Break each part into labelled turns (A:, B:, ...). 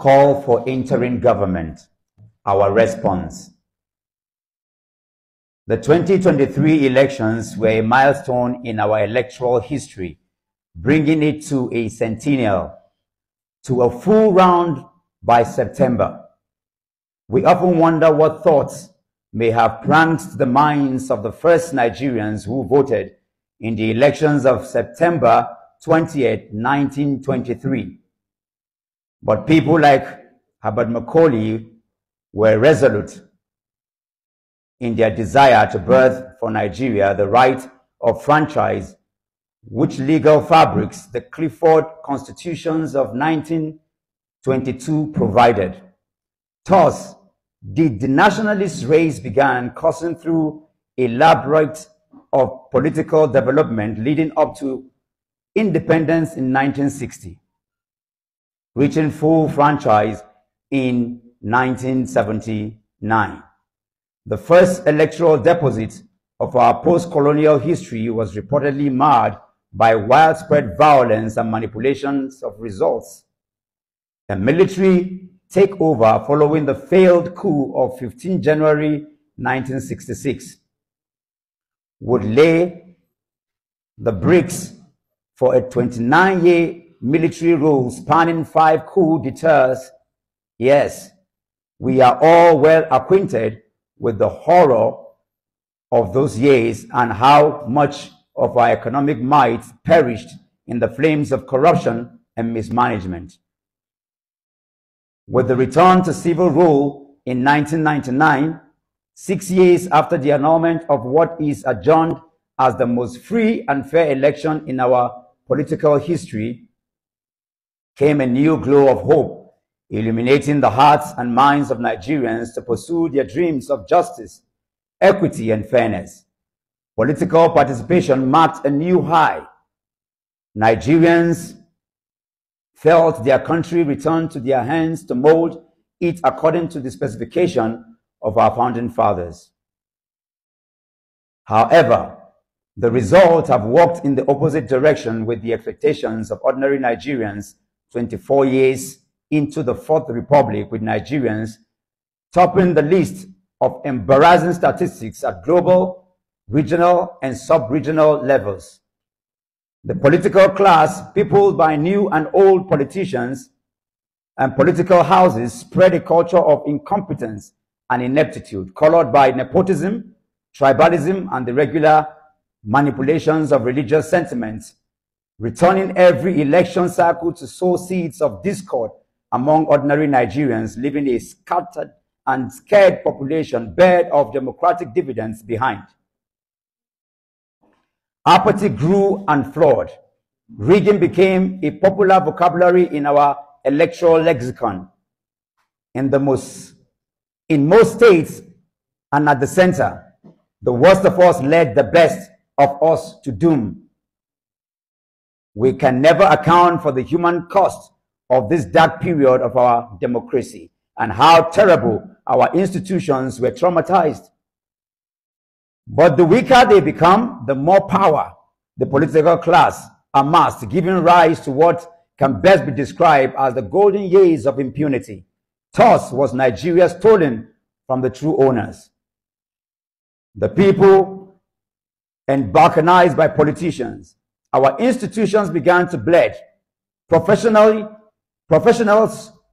A: Call for interim government. Our response. The 2023 elections were a milestone in our electoral history, bringing it to a centennial, to a full round by September. We often wonder what thoughts may have pranced the minds of the first Nigerians who voted in the elections of September 20th, 1923. But people like Herbert Macaulay were resolute in their desire to birth for Nigeria the right of franchise, which legal fabrics the Clifford Constitutions of 1922 provided. Thus, did the nationalist race began coursing through a labyrinth of political development leading up to independence in 1960, reaching full franchise in 1979. The first electoral deposit of our post-colonial history was reportedly marred by widespread violence and manipulations of results. A military takeover following the failed coup of 15 January 1966 would lay the bricks for a 29-year military rule spanning 5 coup d'etats. Yes, we are all well acquainted with the horror of those years and how much of our economic might perished in the flames of corruption and mismanagement. With the return to civil rule in 1999, 6 years after the annulment of what is adjourned as the most free and fair election in our political history, came a new glow of hope, illuminating the hearts and minds of Nigerians to pursue their dreams of justice, equity, and fairness. Political participation marked a new high. Nigerians felt their country return to their hands to mold it according to the specification of our founding fathers. However, the results have walked in the opposite direction with the expectations of ordinary Nigerians 24 years into the Fourth Republic, with Nigerians topping the list of embarrassing statistics at global, regional, and sub-regional levels. The political class, peopled by new and old politicians and political houses, spread a culture of incompetence and ineptitude, colored by nepotism, tribalism, and the regular manipulations of religious sentiments, returning every election cycle to sow seeds of discord among ordinary Nigerians, leaving a scattered and scared population bare of democratic dividends behind. Apathy grew and flawed. Rigging became a popular vocabulary in our electoral lexicon. In most states and at the center, the worst of us led the best of us to doom. We can never account for the human cost of this dark period of our democracy and how terrible our institutions were traumatized. But the weaker they become, the more power the political class amassed, giving rise to what can best be described as the golden years of impunity. Thus was Nigeria stolen from the true owners. The people and balkanized by politicians. Our institutions began to bleed. Professionals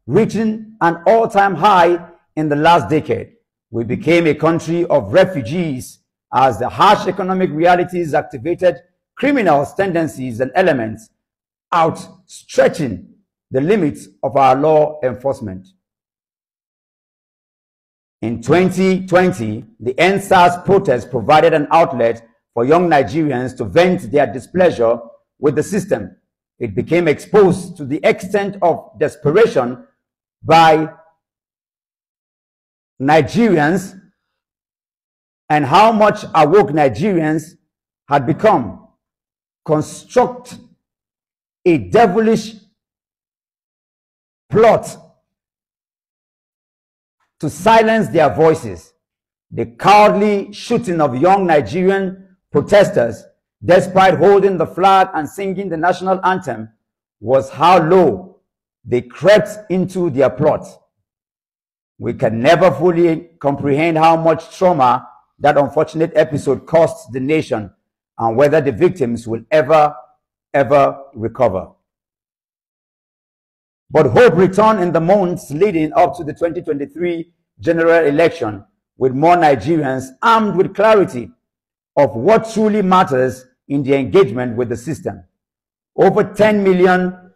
A: reaching an all-time high in the last decade. We became a country of refugees as the harsh economic realities activated criminal tendencies and elements, outstretching the limits of our law enforcement. In 2020, the EndSARS protest provided an outlet for young Nigerians to vent their displeasure with the system. It became exposed to the extent of desperation by Nigerians and how much awoke Nigerians had become. Construct a devilish plot to silence their voices. The cowardly shooting of young Nigerian protesters, despite holding the flag and singing the national anthem, was how low they crept into their plot. We can never fully comprehend how much trauma that unfortunate episode cost the nation and whether the victims will ever recover. But hope returned in the months leading up to the 2023 general election, with more Nigerians armed with clarity of what truly matters in their engagement with the system. Over 10 million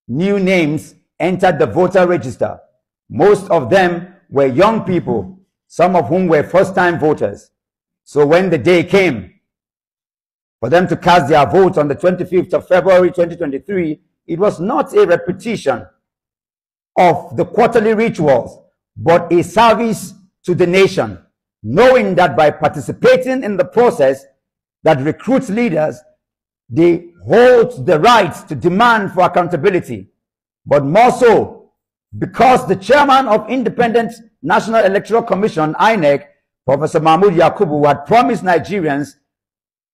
A: new names entered the voter register. Most of them were young people, some of whom were first-time voters. So when the day came for them to cast their vote on the 25th of February 2023, it was not a repetition of the quarterly rituals, but a service to the nation, knowing that by participating in the process that recruits leaders, they hold the right to demand for accountability, but more so because the chairman of Independent National Electoral Commission, INEC, Professor Mahmood Yakubu, had promised Nigerians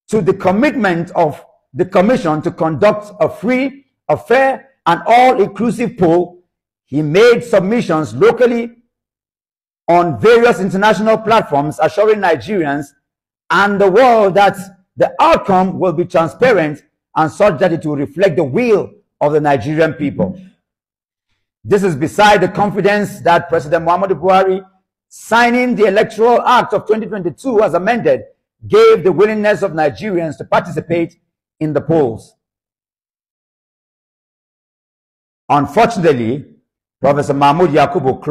A: to the commitment of the commission to conduct a free, a fair, and all-inclusive poll. He made submissions locally on various international platforms, assuring Nigerians and the world that the outcome will be transparent and such that it will reflect the will of the Nigerian people. This is beside the confidence that President Muhammadu Buhari, signing the Electoral Act of 2022 as amended, gave the willingness of Nigerians to participate in the polls. Unfortunately, Professor Mahmood Yakubu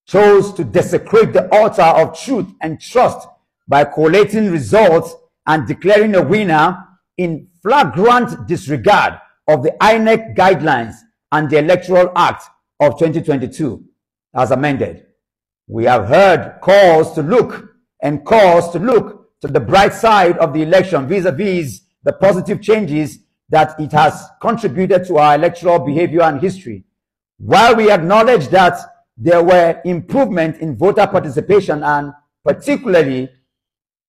A: chose to desecrate the altar of truth and trust by collating results and declaring a winner in flagrant disregard of the INEC guidelines and the Electoral Act of 2022 as amended. We have heard calls to look to the bright side of the election vis-a-vis the positive changes that it has contributed to our electoral behavior and history. While we acknowledge that there were improvements in voter participation, and particularly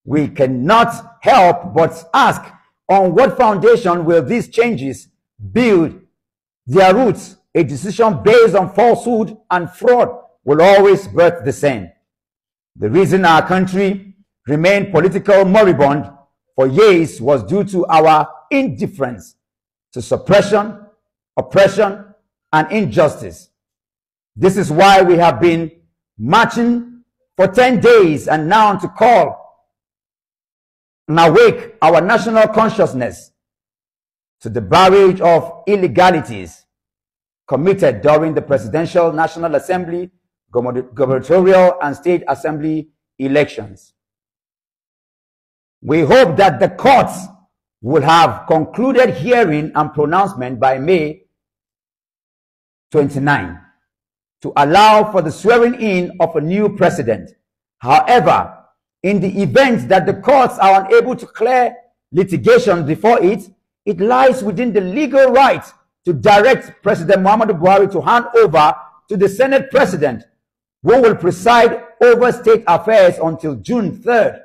A: we cannot help but ask, on what foundation will these changes build their roots? A decision based on falsehood and fraud will always birth the same. The reason our country remained political moribund for years was due to our indifference to suppression, oppression, and injustice. This is why we have been marching for 10 days and now to call and awake our national consciousness to the barrage of illegalities committed during the Presidential, National Assembly, gubernatorial, and state assembly elections. We hope that the courts will have concluded hearing and pronouncement by May 29 to allow for the swearing in of a new president. However, in the event that the courts are unable to clear litigation before it lies within the legal right to direct President Muhammadu Buhari to hand over to the Senate President, who will preside over state affairs until June 3rd,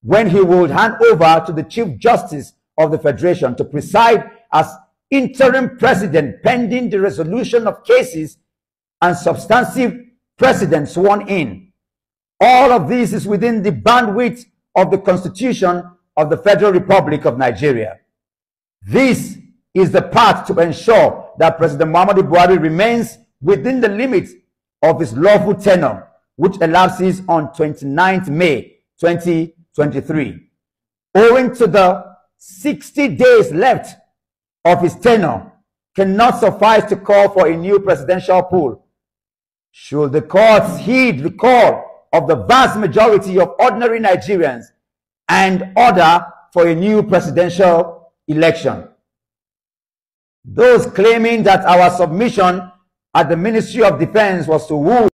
A: when he will hand over to the Chief Justice of the Federation to preside as interim president pending the resolution of cases and substantive precedent sworn in. All of this is within the bandwidth of the Constitution of the Federal Republic of Nigeria. This is the path to ensure that President Muhammadu Buhari remains within the limits of his lawful tenure, which elapses on 29th May 2023. Owing to the 60 days left of his tenure, cannot suffice to call for a new presidential poll. Should the courts heed the call of the vast majority of ordinary Nigerians and order for a new presidential election? Those claiming that our submission at the Ministry of Defense was to woo